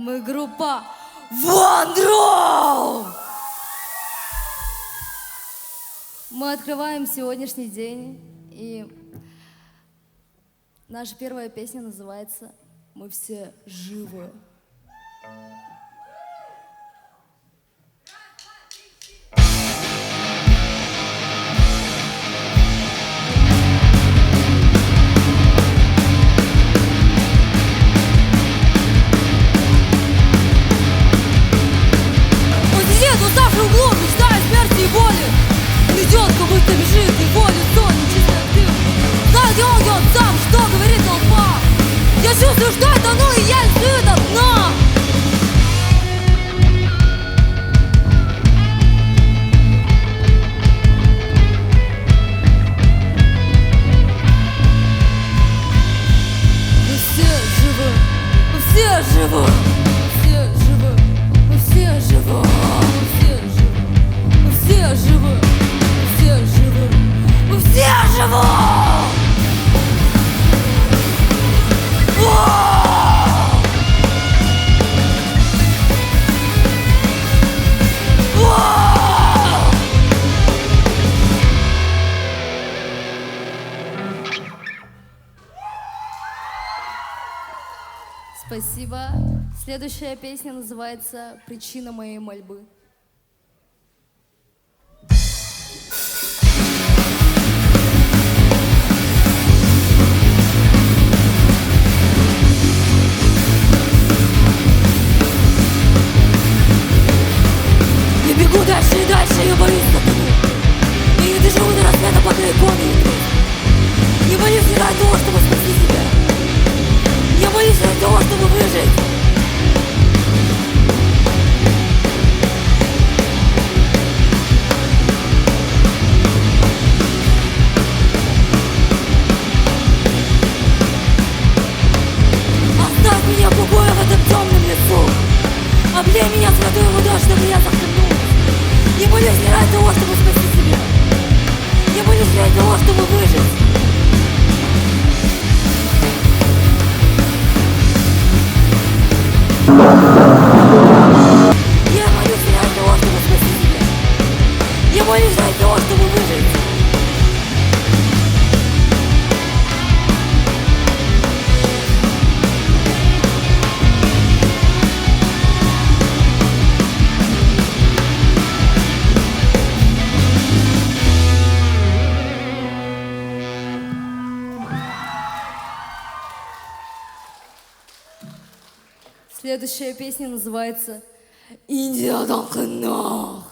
Мы группа Вандро! Мы открываем сегодняшний день, и наша первая песня называется «Мы все живы». Уставший углом, мечтая смерти и боли, идет, как будто бежит, его лицо нечистый актив. Знаю, где он сам, что говорит толпа. Я чувствую, что я тону, и я лечу до дна. Мы все живы, мы все живы, все живы, мы все живы. Все живы, все живы, мы все живы! Спасибо. Следующая песня называется «Причина моей мольбы». Дальше и дальше, я боюсь затону. Я не доживу до рассвета, пока иконы не трут. Я молюсь не ради того, чтобы спасти себя. Я молюсь ради того, чтобы выжить. Оставь меня в покое в этом темном лесу. Облей меня святой водой, чтобы я захлебнулась. Я молюсь не ради того, чтобы спасти себя. Я молюсь ради того, чтобы выжить. Я молюсь не ради того, чтобы спасти себя. Я молюсь ради того, чтобы выжить. Следующая песня называется «Индия Данканахт».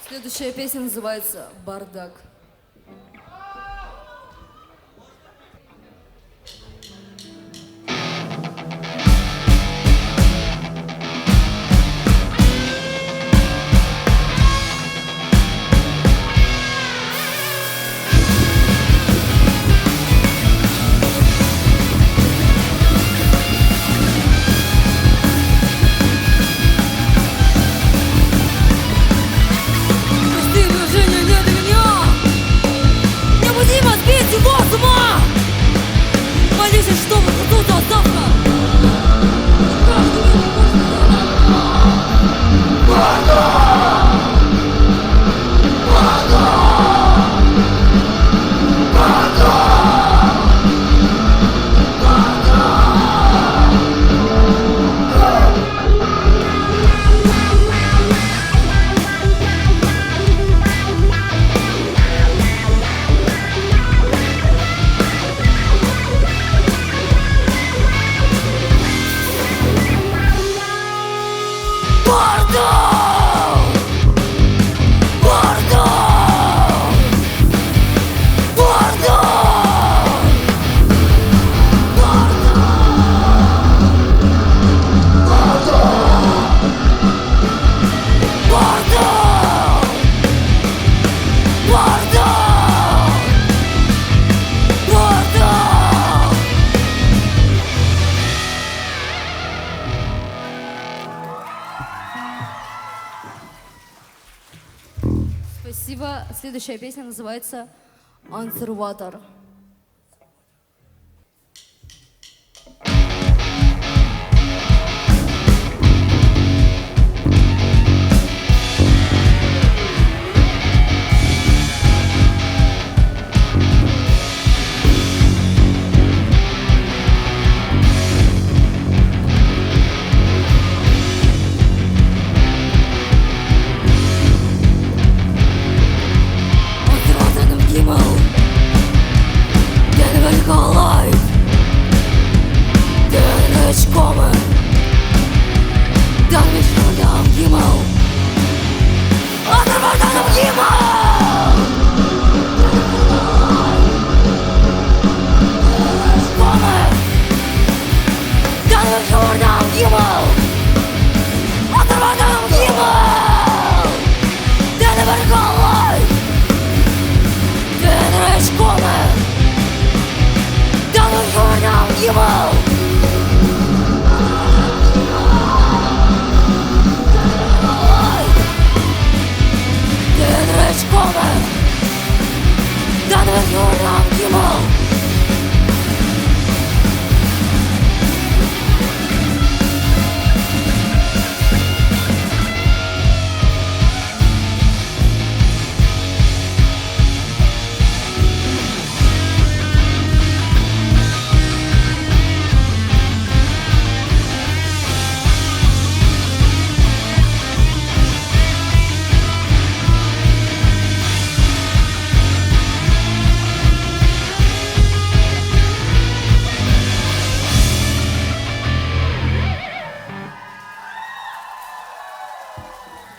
Следующая песня называется «Бардак». следующая песня называется «Ансерватор».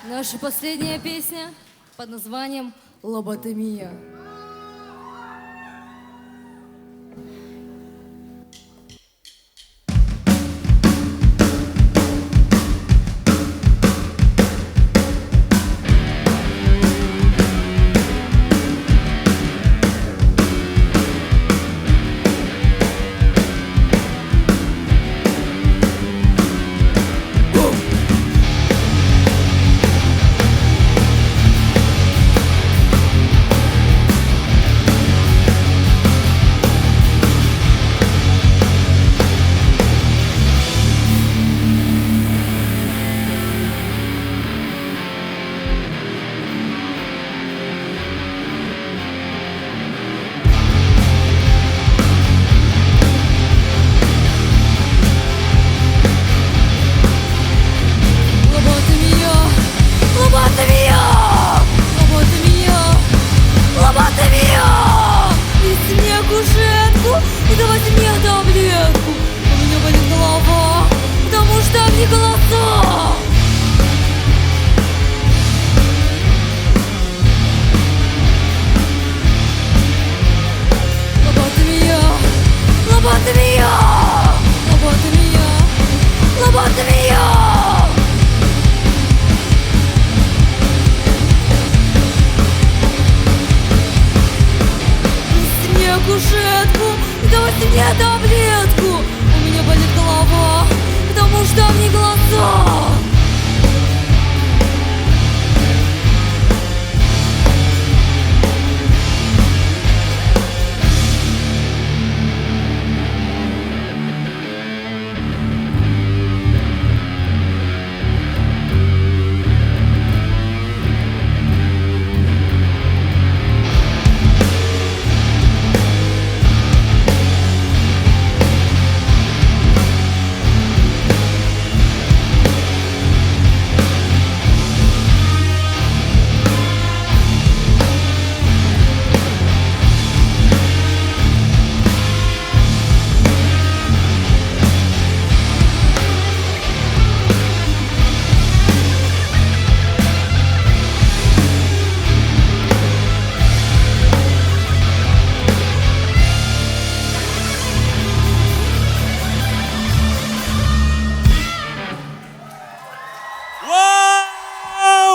Наша последняя песня под названием «Лоботомия». И давайте мне таблетку. У меня болит голова, потому что не голоса. Лоботомия, лоботомия, лоботомия, лоботомия. Кушетку, и давайте мне таблетку. У меня болит голова, потому что мне глаза.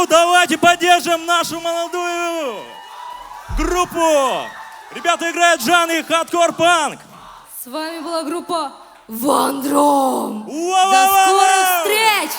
Давайте поддержим нашу молодую группу. Ребята играют в жанре хардкор-панк. С вами была группа Вандром. До скорых встреч!